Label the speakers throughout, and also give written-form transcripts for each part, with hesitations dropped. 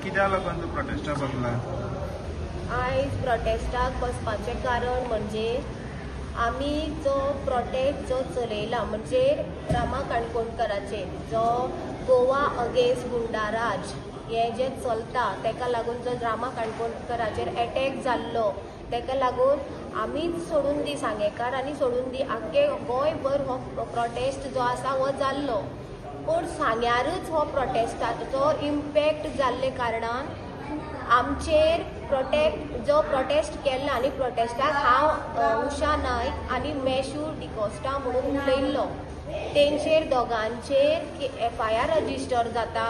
Speaker 1: कित्याक लागून तूं प्रोटेस्टाक बसला?
Speaker 2: आयज प्रोटेस्टाक बसपाचें कारण म्हणजे आमी जो प्रोटेस्ट जो चलयला म्हणजे रामा काणकोणकराचेर जो गोवा अगेन्स्ट गुंडाराज हे जे चलता तेका लागून जो रामा काणकोणकराचेर अटॅक जाल्लो तेका लागून आमीच सोडून दी सांगेकार आनी सोडून दी आख्खे गोंयभर हो प्रोटेस्ट जो आसा हो जाल्लो. पूण सांग्यारच हो प्रोटेस्टाचो इम्पॅक्ट जाल्ले कारणान आमचेर जो प्रोटेस्ट केल्लो आनी प्रोटेस्टाक हांव उशा नायक आनी मेशू डिकोस्टा म्हणून उलयल्लो तेंचेर दोगांचेर FIR रजिस्टर जाता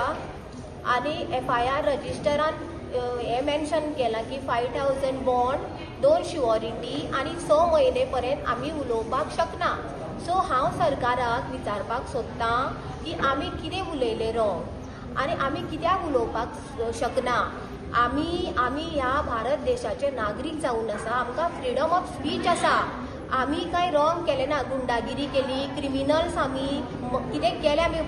Speaker 2: आनी FIR रजिस्टरान हे मेन्शन केलां की 5000 बॉन्ड 2 श्युअरिटी आनी 6 म्हयने पर्यंत आमी उलोवपाक शकना. सो हांव सरकाराक विचारपाक सोदतां की आमी कितें उलयलें रॉंग आनी आमी कित्याक उलोवपाक शकना. आमी ह्या भारत देशाचे नागरीक जावन आसा, आमकां फ्रीडम ऑफ स्पीच आसा. आमी काय रॉंग केलें ना, गुंडागिरी केली, क्रिमिनल्स आमी कितें केलें आमी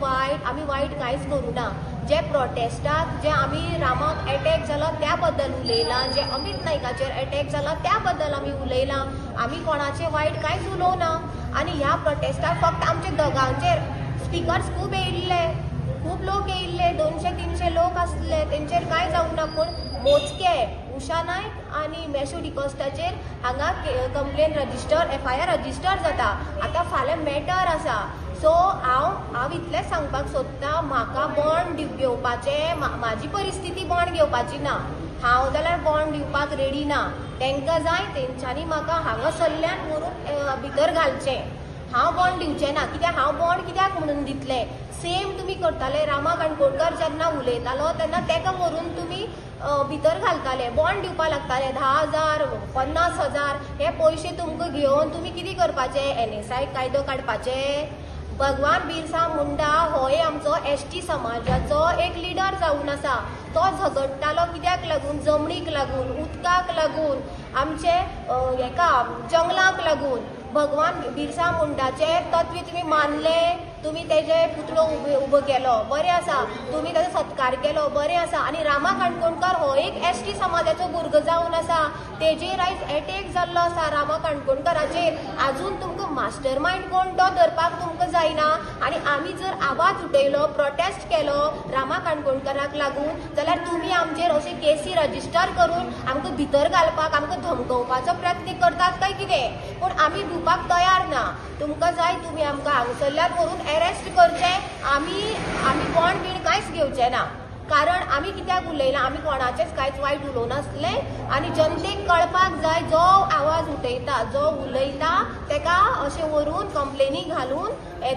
Speaker 2: वायट कांयच करूं ना. जे प्रोटेस्टाक जे आमी रामाक अटॅक जालो त्या बद्दल उलयलां, जे अमित नायकाचेर अटॅक जालो त्या बद्दल आमी उलयलां. आमी कोणाचें वायट कांयच उलोवना. आनी ह्या प्रोटेस्टाक फक्त आमचे दोगांचेर स्पिकर्स खूब येयल्ले, खूब लोक येयल्ले, 200-300 लोक आसले, तेंचेर कांय जावं ना. पूण मोजके उशा नायक आनी मेशू डिकोस्टाचेर हांगा कंप्लेन रजिस्टर FIR रजिस्टर जाता. आतां फाल्यां मॅटर आसा. सो हांव इतलेंच सांगपाक सोदतां, म्हाका बॉन्ड घेवपाचें म्हाजी परिस्थिती बॉन्ड घेवपाची ना. हांव जाल्यार बॉन्ड दिवपाक रेडी ना. तांकां जाय तेंच्यांनी म्हाका हांगा सल्ल्यान व्हरून भितर घालचें. हांव बॉन्ड दिवचें ना. कित्याक हांव बॉन्ड कित्याक म्हणून दितलें? सेम तुमी करताले. रामा काणकोणकर जेन्ना उलयतालो तेन्ना तेका व्हरून तुमी भितर घालताले, बॉन्ड दिवपा लागताले. 10,000 50,000 हे पयशे तुमकां घेवन तुमी कितें करपाचें? NSI कायदो काडपाचे? भगवान बिरसा मुंडा होय आमचो ST समाजाचो एक लिडर जावन आसा. तो झगडटालो कित्याक लागून? जमनीक लागून, उदकाक लागून, आमचे हेका जंगलाक लागून. भगवान बिरसा मुंडाचे तत्व तुमी मानले, तुमी तेजे पुतळो उबो केलो, बरें आसा. तुमी तेजो सत्कार केलो, बरें आसा. आनी रामा काणकोणकर हो एक ST समाजाचो भुरगो जावन आसा. तेजेर आयज अटॅक जाल्लो आसा रामा काणकोणकराचेर. आजून तुमकां मास्टर मायंड कोण तो धरपाक तुमकां जायना. आनी आमी जर आवाज उठयलो, प्रोटेस्ट केलो रामा काणकोणकराक लागून, जाल्यार तुमी आमचेर अशे केसी रजिस्टर करून आमकां भितर घालपाक, आमकां धमकोवपाचो प्रयत्न करतात काय कितें? पूण आमी भिवपाक तयार ना. तुमकां जाय तुमी आमकां हांगसरल्यान व्हरून अरेस्ट करचें. आमी कोण बीण कांयच घेवचें ना. कारण आमी कित्याक उलयलां? आमी कोणाचेंच कांयच वायट उलोवनासलें. आनी जनतेक कळपाक जाय, जो आवाज उठयता, जो उलयता तेका अशें व्हरून कंप्लेनी घालून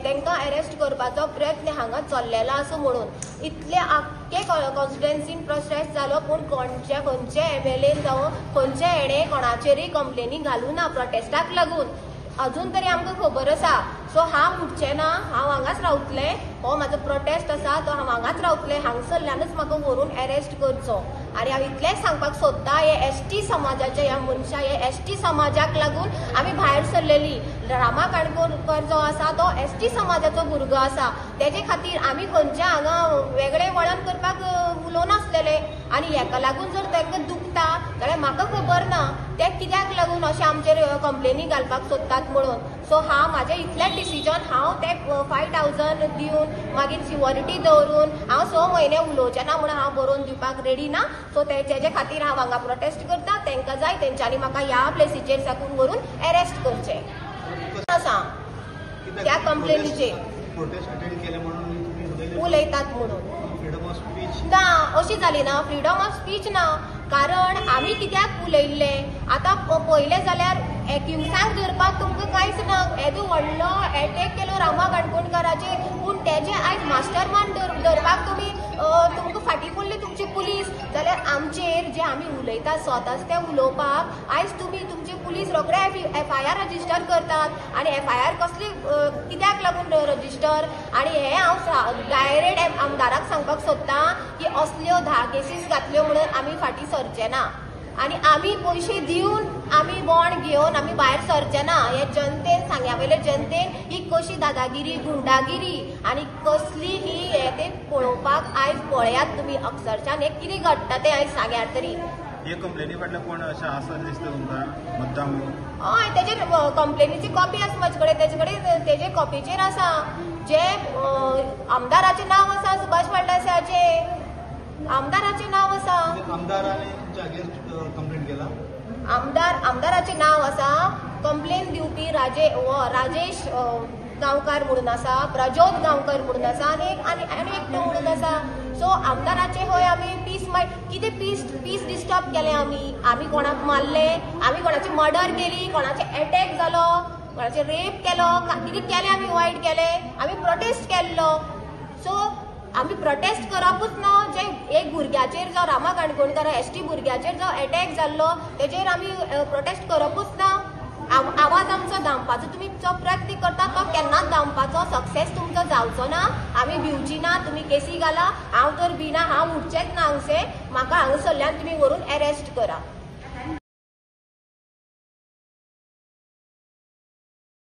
Speaker 2: तांकां अरेस्ट करपाचो प्रयत्न हांगा चल्लेलो आसा म्हणून. इतले आख्खे कॉन्स्टिट्युएन्सीन प्रोटेस्ट जालो, पूण खंयचे MLA जावं खंयचे हेणे कोणाचेरय कंप्लेनी घालूं ना प्रोटेस्टाक लागून. अजून तरी आमकां खबर आसा. सो हांव उठचें ना, हांव हांगाच रावतलें. हो म्हाजो प्रोटेस्ट आसा तो हांव हांगाच रावतलें. हांगसरल्यानच म्हाका व्हरून अरेस्ट करचो. आनी हांव इतलेंच सांगपाक सोदतां, हे ST समाजाच्या ह्या मनशा, हे ST समाजाक लागून आमी भायर सरलेली. रामा काणकोणकर जो आसा तो ST समाजाचो भुरगो आसा. तेजे खातीर आमी खंयचे हांगा वेगळें वळण करपाक उलोवनासलेले. आनी हेका लागून जर तांकां दुखता जाल्यार म्हाका खबर ना ते कित्याक लागून अशें आमचेर कंप्लेनी घालपाक सोदतात म्हणून. सो हांव म्हाजें इतलेंच डिसिजन, हांव ते 5,000 दिवन मागीर सिक्युरिटी दवरून हांव 6 म्हयने उलोवचें ना म्हणून हांव बरोवन दिवपाक रेडी ना. सो तेजे खातीर हांव हांगा प्रोटेस्ट करता. तांकां जाय तेंच्यांनी म्हाका ह्या प्लेसीचेर साकून व्हरून अरेस्ट करचें आसा. त्या कंप्लेनीचेर उलयतात म्हणून ना, अशी जाली ना. फ्रीडम ऑफ स्पीच ना. कारण आमी कित्याक उलयल्ले? आतां पयलें जाल्यार एक्युजांक धरपाक तुमकां कांयच ना. येदो व्हडलो अटॅक केलो रामा काणकोणकराचेर, पूण तेजे आयज मास्टर मायंड धरपाक तुमकां फाटीं पडली तुमची पुलीस. जाल्यार आमचेर जे आमी उलयता स्वताच ते उलोवपाक आयज तुमची पुलीस रोखडे FIR रजिस्टर करतात. आनी FIR कसली कित्याक लागून रजिस्टर? आनी हें हांव डायरेक्ट आमदाराक सांगपाक सोदतां की असल्यो 10 केसीस घातल्यो म्हणून आमी फाटीं सरचे ना. आणि आम्ही पैसे दिवन आम्ही बॉन्ड घेवन आम्ही भायर सरचे ना. हे जनतेन सांग्या वयले जनतेन ही कशी दादागिरी गुंडागिरी आणि कसली ही हे ते पळोवपाक आयज पळयात तुमी अक्षरशान हे कितें घडटा ते आयज सांग्यार तरी.
Speaker 1: हे कंप्लेनी फाटल्यान कोण अशें आसा दिसता तुमकां मुद्दाम?
Speaker 2: हय तेजेर कंप्लेनीची कॉपी आसा म्हजे कडेन. तेजे कडेन तेजे कॉपीचेर आसा जे आमदाराचें नांव आसा सुभाष फळदेसाचे आमदाराचें नांव आसा.
Speaker 3: आमदाराने तुमच्या अगेन्स्ट कंप्लेंट केला?
Speaker 2: आमदाराचें नांव आसा. कंप्लेन दिवपी राजेश गांवकार म्हणून आसा, प्रज्योत गांवकर म्हणून आसा आनी एकटो म्हणून आसा. सो आमदाराचे हय आमी कितें पीस डिस्टर्ब केलें आमी कोणाक मारले, आमी कोणाची मर्डर केली, कोणाचे अटॅक जालो, कोणाचे रेप केलो, कितें केलें आमी वायट केलें. आमी प्रोटेस्ट केल्लो. सो आमी प्रोटेस्ट करपूच ना. जे एक भुरग्याचेर जो रामा काणकोणकार एसटी भुरग्याचेर जो अटॅक जाल्लो तेजेर आमी प्रोटेस्ट करपूच ना. आवाज आमचो दामपाचो तुमी जो प्रयत्न करता तो केन्नाच दामपाचो सक्सेस तुमचो जावचो ना. आमी भिवची ना. तुमी केसी घाला. हांव तर भिना. हांव उठचेंच ना हांगचे. म्हाका हांगसरल्यान तुमी व्हरून अरेस्ट करा.